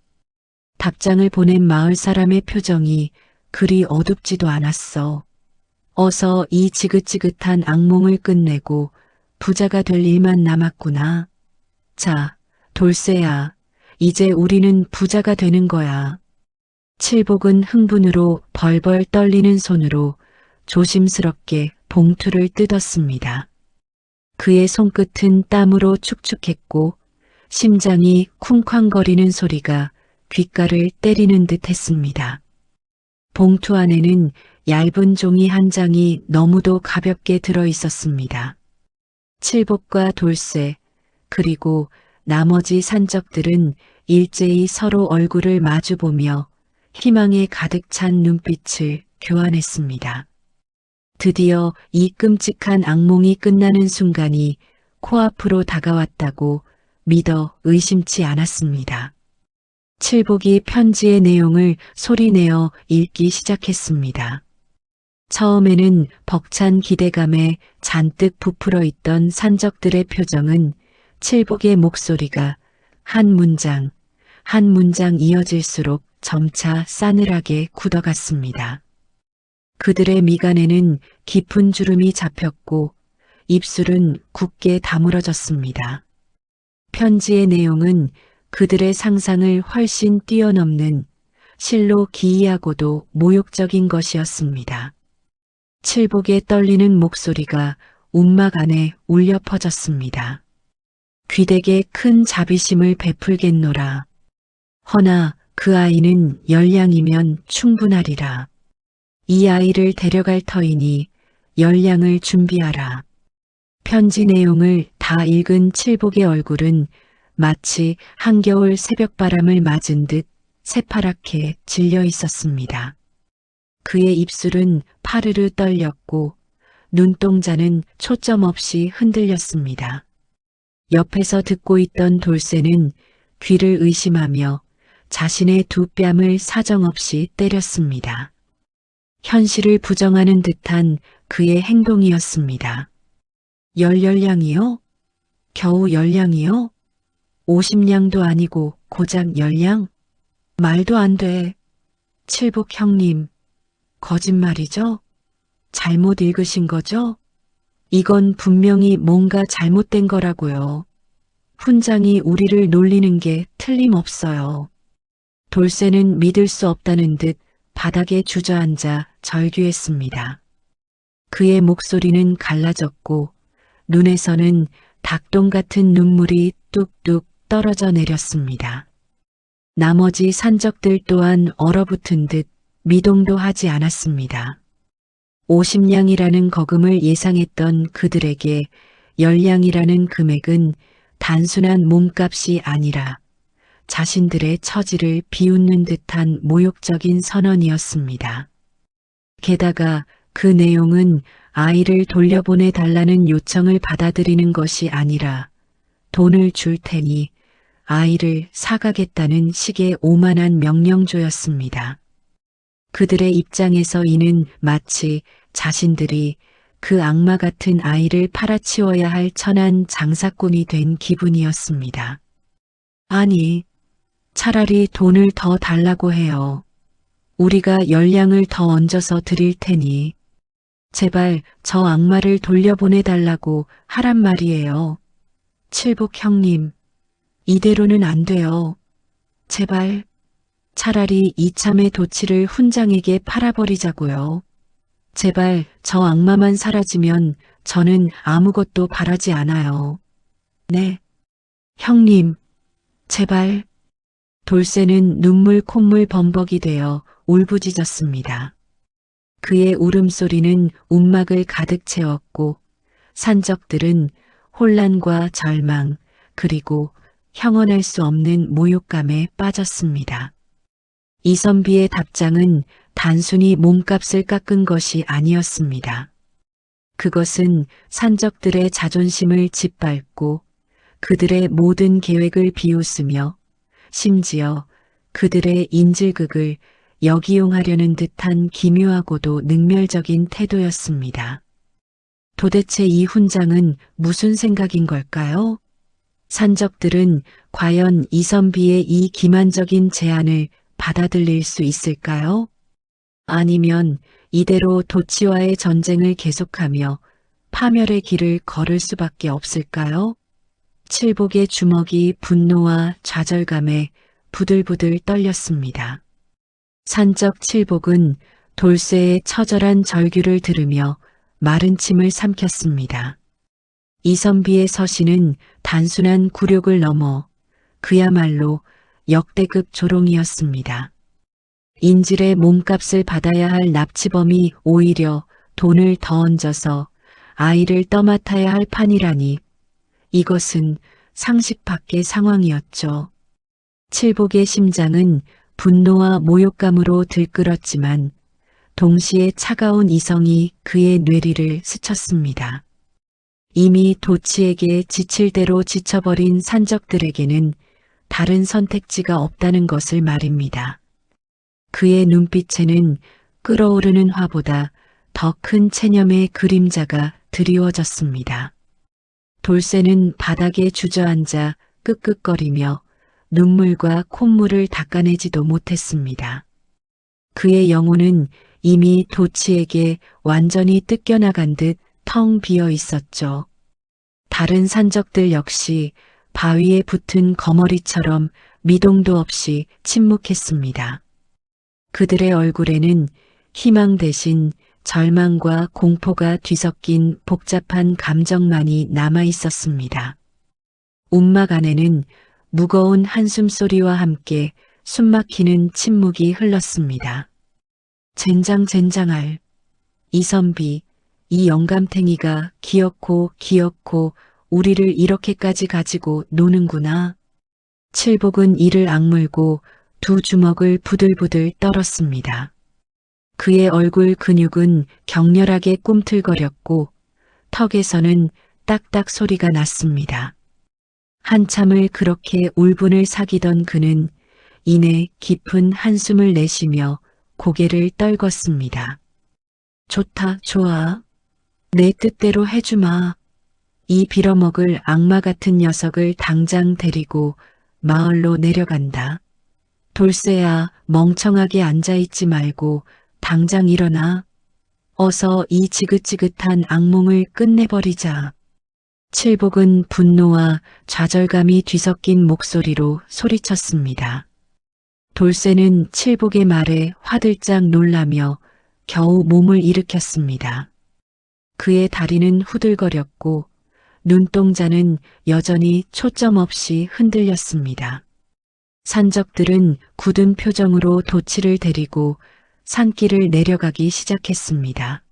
답장을 보낸 마을 사람의 표정이 그리 어둡지도 않았어. 어서 이 지긋지긋한 악몽을 끝내고 부자가 될 일만 남았구나. 자, 돌쇠야, 이제 우리는 부자가 되는 거야. 칠복은 흥분으로 벌벌 떨리는 손으로 조심스럽게 봉투를 뜯었습니다. 그의 손끝은 땀으로 축축했고 심장이 쿵쾅거리는 소리가 귓가를 때리는 듯 했습니다. 봉투 안에는 얇은 종이 한 장이 너무도 가볍게 들어 있었습니다. 칠복과 돌쇠, 그리고 나머지 산적들은 일제히 서로 얼굴을 마주보며 희망에 가득 찬 눈빛을 교환했습니다. 드디어 이 끔찍한 악몽이 끝나는 순간이 코앞으로 다가왔다고 믿어 의심치 않았습니다. 칠복이 편지의 내용을 소리내어 읽기 시작했습니다. 처음에는 벅찬 기대감에 잔뜩 부풀어 있던 산적들의 표정은 칠복의 목소리가 한 문장 이어질수록 점차 싸늘하게 굳어갔습니다. 그들의 미간에는 깊은 주름이 잡혔고 입술은 굳게 다물어졌습니다. 편지의 내용은 그들의 상상을 훨씬 뛰어넘는 실로 기이하고도 모욕적인 것이었습니다. 칠복의 떨리는 목소리가 움막 안에 울려 퍼졌습니다. 귀대게 큰 자비심을 베풀겠노라. 허나 그 아이는 열량이면 충분하리라. 이 아이를 데려갈 터이니 열량을 준비하라. 편지 내용을 다 읽은 칠복의 얼굴은 마치 한겨울 새벽바람을 맞은 듯 새파랗게 질려 있었습니다. 그의 입술은 파르르 떨렸고 눈동자는 초점 없이 흔들렸습니다. 옆에서 듣고 있던 돌쇠는 귀를 의심하며 자신의 두 뺨을 사정없이 때렸습니다. 현실을 부정하는 듯한 그의 행동이었습니다. 열량이요? 겨우 열량이요? 50량도 아니고 고작 열량? 말도 안 돼. 칠복 형님, 거짓말이죠? 잘못 읽으신 거죠? 이건 분명히 뭔가 잘못된 거라고요. 훈장이 우리를 놀리는 게 틀림없어요. 돌쇠는 믿을 수 없다는 듯 바닥에 주저앉아 절규했습니다. 그의 목소리는 갈라졌고 눈에서는 닭똥 같은 눈물이 뚝뚝 떨어져 내렸습니다. 나머지 산적들 또한 얼어붙은 듯 미동도 하지 않았습니다. 50량이라는 거금을 예상했던 그들에게 열량이라는 금액은 단순한 몸값이 아니라 자신들의 처지를 비웃는 듯한 모욕적인 선언이었습니다. 게다가 그 내용은 아이를 돌려보내 달라는 요청을 받아들이는 것이 아니라 돈을 줄 테니 아이를 사가겠다는 식의 오만한 명령조였습니다. 그들의 입장에서 이는 마치 자신들이 그 악마 같은 아이를 팔아치워야 할 천한 장사꾼이 된 기분이었습니다. 아니, 차라리 돈을 더 달라고 해요. 우리가 열량을 더 얹어서 드릴 테니 제발 저 악마를 돌려보내달라고 하란 말이에요. 칠복 형님, 이대로는 안 돼요. 제발 차라리 이참에 도치를 훈장에게 팔아버리자고요. 제발 저 악마만 사라지면 저는 아무것도 바라지 않아요. 네, 형님, 제발. 돌쇠는 눈물 콧물 범벅이 되어 울부짖었습니다. 그의 울음소리는 움막을 가득 채웠고 산적들은 혼란과 절망 그리고 형언할 수 없는 모욕감에 빠졌습니다. 이선비의 답장은 단순히 몸값을 깎은 것이 아니었습니다. 그것은 산적들의 자존심을 짓밟고 그들의 모든 계획을 비웃으며 심지어 그들의 인질극을 역이용하려는 듯한 기묘하고도 능멸적인 태도였습니다. 도대체 이 훈장은 무슨 생각인 걸까요? 산적들은 과연 이선비의 이 기만적인 제안을 받아들일 수 있을까요? 아니면 이대로 도치와의 전쟁을 계속하며 파멸의 길을 걸을 수밖에 없을까요? 칠복의 주먹이 분노와 좌절감에 부들부들 떨렸습니다. 산적 칠복은 돌쇠의 처절한 절규를 들으며 마른 침을 삼켰습니다. 이선비의 서신은 단순한 굴욕을 넘어 그야말로 역대급 조롱이었습니다. 인질의 몸값을 받아야 할 납치범이 오히려 돈을 더 얹어서 아이를 떠맡아야 할 판이라니 이것은 상식 밖의 상황이었죠. 칠복의 심장은 분노와 모욕감으로 들끓었지만 동시에 차가운 이성이 그의 뇌리를 스쳤습니다. 이미 도치에게 지칠 대로 지쳐버린 산적들에게는 다른 선택지가 없다는 것을 말입니다. 그의 눈빛에는 끓어오르는 화보다 더 큰 체념의 그림자가 드리워졌습니다. 돌쇠는 바닥에 주저앉아 끄끄거리며 눈물과 콧물을 닦아내지도 못했습니다. 그의 영혼은 이미 도치에게 완전히 뜯겨나간 듯 텅 비어 있었죠. 다른 산적들 역시 바위에 붙은 거머리처럼 미동도 없이 침묵했습니다. 그들의 얼굴에는 희망 대신 절망과 공포가 뒤섞인 복잡한 감정만이 남아 있었습니다. 움막 안에는 무거운 한숨소리와 함께 숨막히는 침묵이 흘렀습니다. 젠장젠장할 이선비, 이 영감탱이가 기어코 우리를 이렇게까지 가지고 노는구나. 칠복은 이를 악물고 두 주먹을 부들부들 떨었습니다. 그의 얼굴 근육은 격렬하게 꿈틀거렸고 턱에서는 딱딱 소리가 났습니다. 한참을 그렇게 울분을 사귀던 그는 이내 깊은 한숨을 내쉬며 고개를 떨궜습니다. 좋다, 좋아. 내 뜻대로 해주마. 이 빌어먹을 악마 같은 녀석을 당장 데리고 마을로 내려간다. 돌쇠야, 멍청하게 앉아있지 말고 당장 일어나. 어서 이 지긋지긋한 악몽을 끝내버리자. 칠복은 분노와 좌절감이 뒤섞인 목소리로 소리쳤습니다. 돌쇠는 칠복의 말에 화들짝 놀라며 겨우 몸을 일으켰습니다. 그의 다리는 후들거렸고 눈동자는 여전히 초점 없이 흔들렸습니다. 산적들은 굳은 표정으로 도치를 데리고 산길을 내려가기 시작했습니다.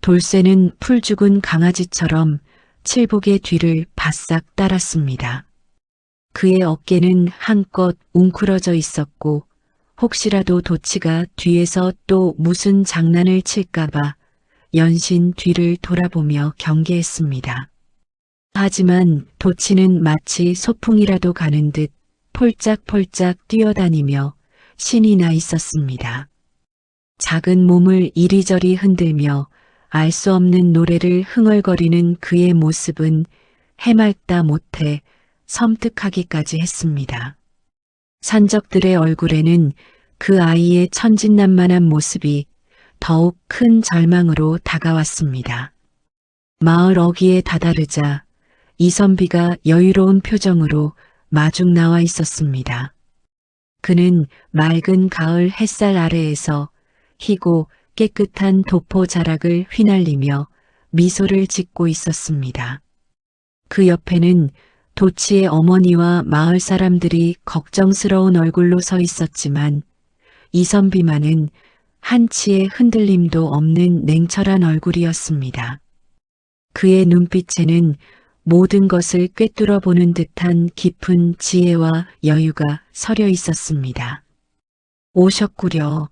돌쇠는 풀 죽은 강아지처럼 칠복의 뒤를 바싹 따랐습니다. 그의 어깨는 한껏 웅크러져 있었고 혹시라도 도치가 뒤에서 또 무슨 장난을 칠까봐 연신 뒤를 돌아보며 경계했습니다. 하지만 도치는 마치 소풍이라도 가는 듯 폴짝폴짝 뛰어다니며 신이 나 있었습니다. 작은 몸을 이리저리 흔들며 알 수 없는 노래를 흥얼거리는 그의 모습은 해맑다 못해 섬뜩하기까지 했습니다. 산적들의 얼굴에는 그 아이의 천진난만한 모습이 더욱 큰 절망으로 다가왔습니다. 마을 어귀에 다다르자 이선비가 여유로운 표정으로 마중 나와 있었습니다. 그는 맑은 가을 햇살 아래에서 희고 깨끗한 도포 자락을 휘날리며 미소를 짓고 있었습니다. 그 옆에는 도치의 어머니와 마을 사람들이 걱정스러운 얼굴로 서 있었지만 이선비만은 한치의 흔들림도 없는 냉철한 얼굴이었습니다. 그의 눈빛에는 모든 것을 꿰뚫어 보는 듯한 깊은 지혜와 여유가 서려 있었습니다. 오셨구려.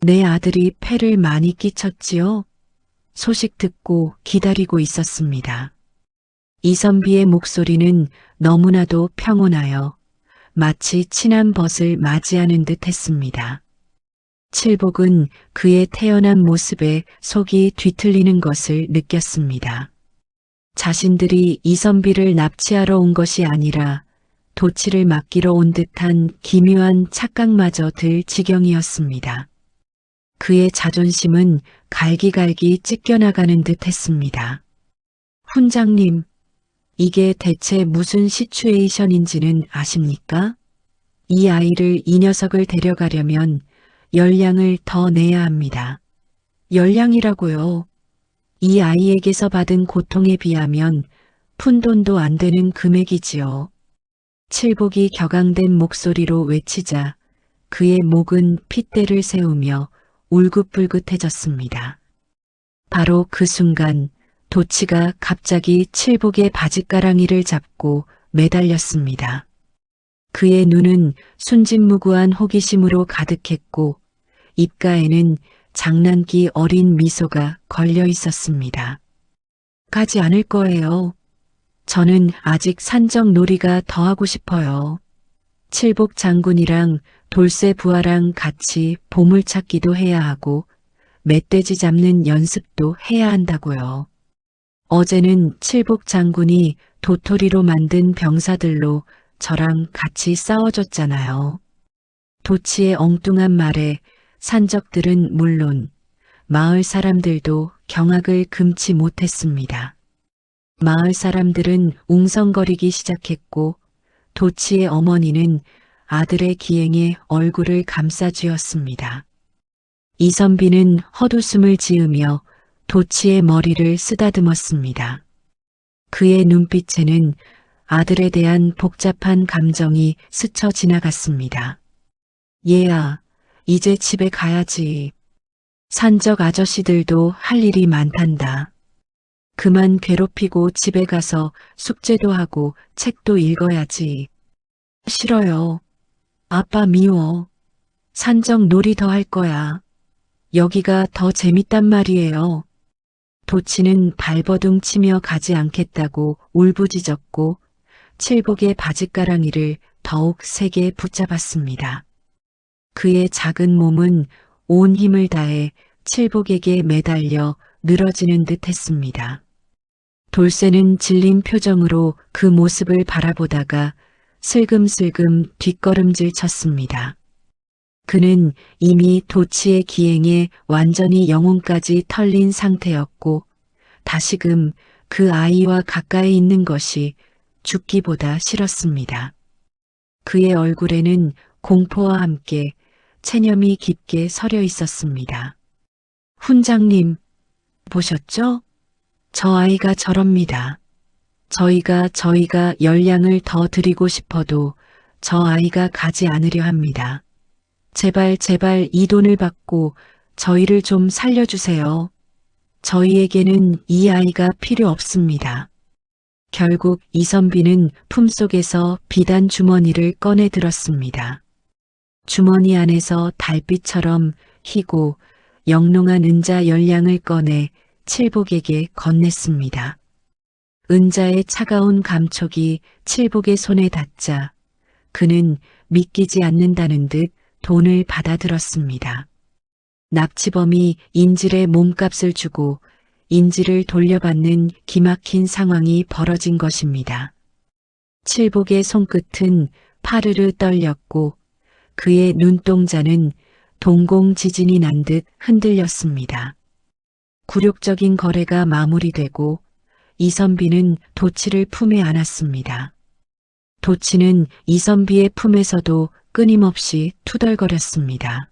내 아들이 폐를 많이 끼쳤지요? 소식 듣고 기다리고 있었습니다. 이선비의 목소리는 너무나도 평온하여 마치 친한 벗을 맞이하는 듯 했습니다. 칠복은 그의 태연한 모습에 속이 뒤틀리는 것을 느꼈습니다. 자신들이 이선비를 납치하러 온 것이 아니라 도치를 맡기러 온 듯한 기묘한 착각마저 들 지경이었습니다. 그의 자존심은 갈기갈기 찢겨나가는 듯 했습니다. 훈장님, 이게 대체 무슨 시츄에이션인지는 아십니까? 이 아이를 이 녀석을 데려가려면 열량을 더 내야 합니다. 열량이라고요. 이 아이에게서 받은 고통에 비하면 푼돈도 안 되는 금액이지요. 칠복이 격앙된 목소리로 외치자 그의 목은 핏대를 세우며 울긋불긋해졌습니다. 바로 그 순간 도치가 갑자기 칠복의 바짓가랑이를 잡고 매달렸습니다. 그의 눈은 순진무구한 호기심으로 가득했고 입가에는 장난기 어린 미소가 걸려 있었습니다. 가지 않을 거예요. 저는 아직 산적 놀이가 더 하고 싶어요. 칠복 장군이랑 돌쇠 부하랑 같이 보물찾기도 해야 하고 멧돼지 잡는 연습도 해야 한다고요. 어제는 칠복 장군이 도토리로 만든 병사들로 저랑 같이 싸워줬잖아요. 도치의 엉뚱한 말에 산적들은 물론 마을 사람들도 경악을 금치 못했습니다. 마을 사람들은 웅성거리기 시작했고 도치의 어머니는 아들의 기행에 얼굴을 감싸쥐었습니다. 이선비는 헛웃음을 지으며 도치의 머리를 쓰다듬었습니다. 그의 눈빛에는 아들에 대한 복잡한 감정이 스쳐 지나갔습니다. 얘야, 이제 집에 가야지. 산적 아저씨들도 할 일이 많단다. 그만 괴롭히고 집에 가서 숙제도 하고 책도 읽어야지. 싫어요. 아빠 미워. 산적 놀이 더 할 거야. 여기가 더 재밌단 말이에요. 도치는 발버둥 치며 가지 않겠다고 울부짖었고 칠복의 바짓가랑이를 더욱 세게 붙잡았습니다. 그의 작은 몸은 온 힘을 다해 칠복에게 매달려 늘어지는 듯 했습니다. 돌쇠는 질린 표정으로 그 모습을 바라보다가 슬금슬금 뒷걸음질 쳤습니다. 그는 이미 도치의 기행에 완전히 영혼까지 털린 상태였고 다시금 그 아이와 가까이 있는 것이 죽기보다 싫었습니다. 그의 얼굴에는 공포와 함께 체념이 깊게 서려 있었습니다. 훈장님, 보셨죠? 저 아이가 저럽니다. 저희가 열량을 더 드리고 싶어도 저 아이가 가지 않으려 합니다. 제발 이 돈을 받고 저희를 좀 살려주세요. 저희에게는 이 아이가 필요 없습니다. 결국 이선비는 품속에서 비단 주머니를 꺼내 들었습니다. 주머니 안에서 달빛처럼 희고 영롱한 은자 열량을 꺼내 칠복에게 건넸습니다. 은자의 차가운 감촉이 칠복의 손에 닿자 그는 믿기지 않는다는 듯 돈을 받아들었습니다. 납치범이 인질의 몸값을 주고 인질을 돌려받는 기막힌 상황이 벌어진 것입니다. 칠복의 손끝은 파르르 떨렸고 그의 눈동자는 동공 지진이 난 듯 흔들렸습니다. 굴욕적인 거래가 마무리되고 이선비는 도치를 품에 안았습니다. 도치는 이선비의 품에서도 끊임없이 투덜거렸습니다.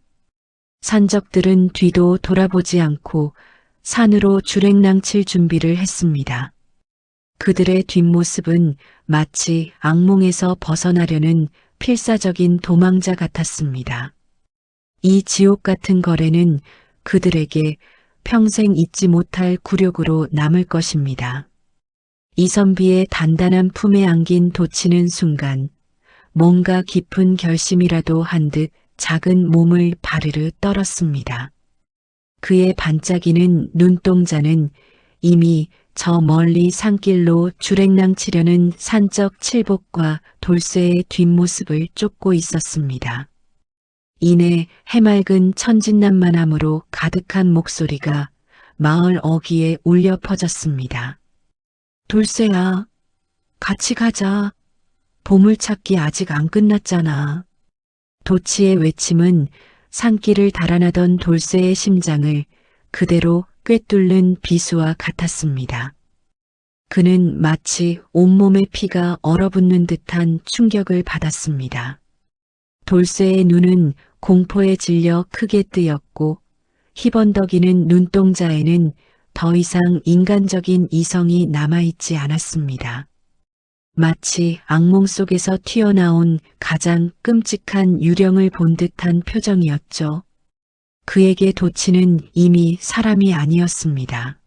산적들은 뒤도 돌아보지 않고 산으로 주랭랑칠 준비를 했습니다. 그들의 뒷모습은 마치 악몽에서 벗어나려는 필사적인 도망자 같았습니다. 이 지옥 같은 거래는 그들에게 평생 잊지 못할 굴욕으로 남을 것입니다. 이선비의 단단한 품에 안긴 도치는 순간 뭔가 깊은 결심이라도 한 듯 작은 몸을 바르르 떨었습니다. 그의 반짝이는 눈동자는 이미 저 멀리 산길로 주랭랑치려는 산적 칠복과 돌쇠의 뒷모습을 쫓고 있었습니다. 이내 해맑은 천진난만함으로 가득한 목소리가 마을 어귀에 울려 퍼졌습니다. 돌쇠야, 같이 가자. 보물찾기 아직 안 끝났잖아. 도치의 외침은 산길을 달아나던 돌쇠의 심장을 그대로 꿰뚫는 비수와 같았습니다. 그는 마치 온몸의 피가 얼어붙는 듯한 충격을 받았습니다. 돌쇠의 눈은 공포에 질려 크게 뜨였고 희번덕이는 눈동자에는 더 이상 인간적인 이성이 남아있지 않았습니다. 마치 악몽 속에서 튀어나온 가장 끔찍한 유령을 본 듯한 표정이었죠. 그에게 도치는 이미 사람이 아니었습니다.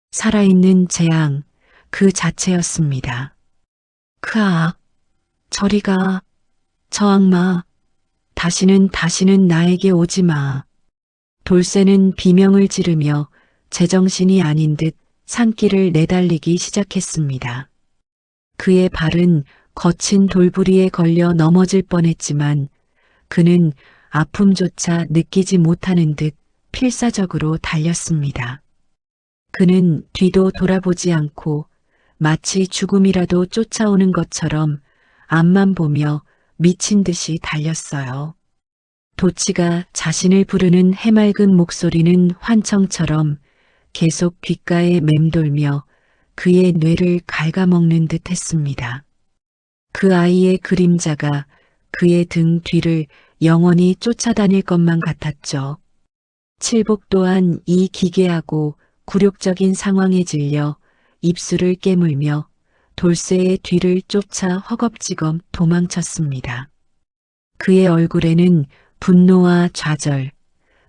살아있는 재앙 그 자체였습니다. 크아, 저리 가. 저 악마. 다시는 나에게 오지 마. 돌쇠는 비명을 지르며 제정신이 아닌 듯 산길을 내달리기 시작했습니다. 그의 발은 거친 돌부리에 걸려 넘어질 뻔했지만 그는 아픔조차 느끼지 못하는 듯 필사적으로 달렸습니다. 그는 뒤도 돌아보지 않고 마치 죽음이라도 쫓아오는 것처럼 앞만 보며 미친 듯이 달렸어요. 도치가 자신을 부르는 해맑은 목소리는 환청처럼 계속 귓가에 맴돌며 그의 뇌를 갉아먹는 듯 했습니다. 그 아이의 그림자가 그의 등 뒤를 영원히 쫓아다닐 것만 같았죠. 칠복 또한 이 기괴하고 굴욕적인 상황에 질려 입술을 깨물며 돌쇠의 뒤를 쫓아 허겁지겁 도망쳤습니다. 그의 얼굴에는 분노와 좌절,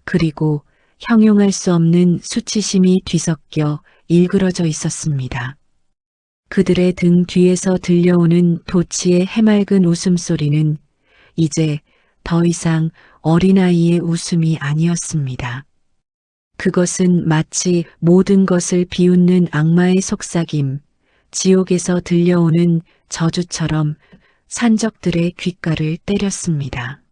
그리고 형용할 수 없는 수치심이 뒤섞여 일그러져 있었습니다. 그들의 등 뒤에서 들려오는 도치의 해맑은 웃음소리는 이제 더 이상 어린아이의 웃음이 아니었습니다. 그것은 마치 모든 것을 비웃는 악마의 속삭임, 지옥에서 들려오는 저주처럼 산적들의 귓가를 때렸습니다.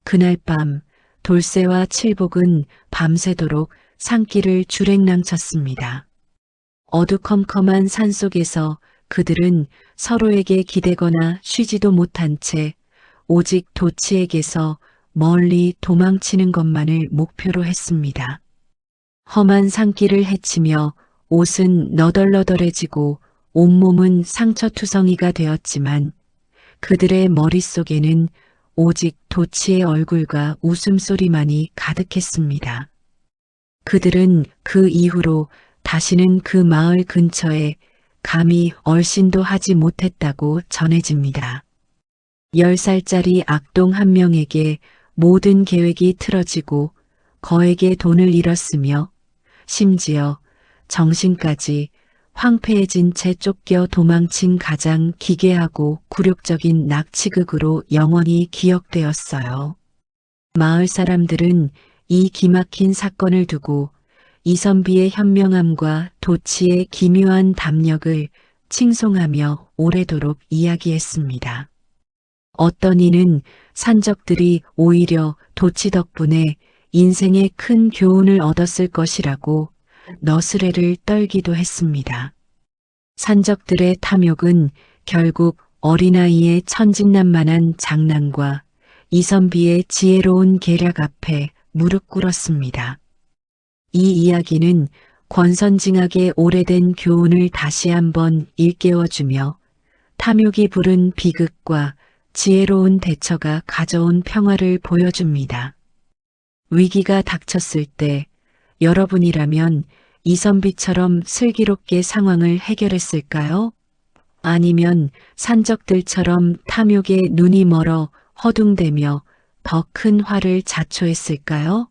그날 밤 돌쇠와 칠복은 밤새도록 산길을 주랭랑쳤습니다. 어두컴컴한 산속에서 그들은 서로에게 기대거나 쉬지도 못한 채 오직 도치에게서 멀리 도망치는 것만을 목표로 했습니다. 험한 산길을 헤치며 옷은 너덜너덜해지고 온몸은 상처투성이가 되었지만 그들의 머릿속에는 오직 도치의 얼굴과 웃음소리만이 가득했습니다. 그들은 그 이후로 다시는 그 마을 근처에 감히 얼씬도 하지 못했다고 전해집니다. 10살짜리 악동 한 명에게 모든 계획이 틀어지고 거액의 돈을 잃었으며 심지어 정신까지 황폐해진 채 쫓겨 도망친 가장 기괴하고 굴욕적인 납치극으로 영원히 기억되었어요. 마을 사람들은 이 기막힌 사건을 두고 이선비의 현명함과 도치의 기묘한 담력을 칭송하며 오래도록 이야기했습니다. 어떤 이는 산적들이 오히려 도치 덕분에 인생에 큰 교훈을 얻었을 것이라고 너스레를 떨기도 했습니다. 산적들의 탐욕은 결국 어린아이의 천진난만한 장난과 이선비의 지혜로운 계략 앞에 무릎 꿇었습니다. 이 이야기는 권선징악의 오래된 교훈을 다시 한번 일깨워주며 탐욕이 부른 비극과 지혜로운 대처가 가져온 평화를 보여줍니다. 위기가 닥쳤을 때 여러분이라면 이선비처럼 슬기롭게 상황을 해결했을까요? 아니면 산적들처럼 탐욕에 눈이 멀어 허둥대며 더 큰 화를 자초했을까요?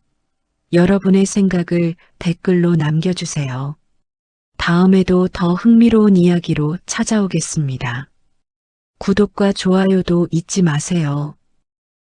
여러분의 생각을 댓글로 남겨주세요. 다음에도 더 흥미로운 이야기로 찾아오겠습니다. 구독과 좋아요도 잊지 마세요.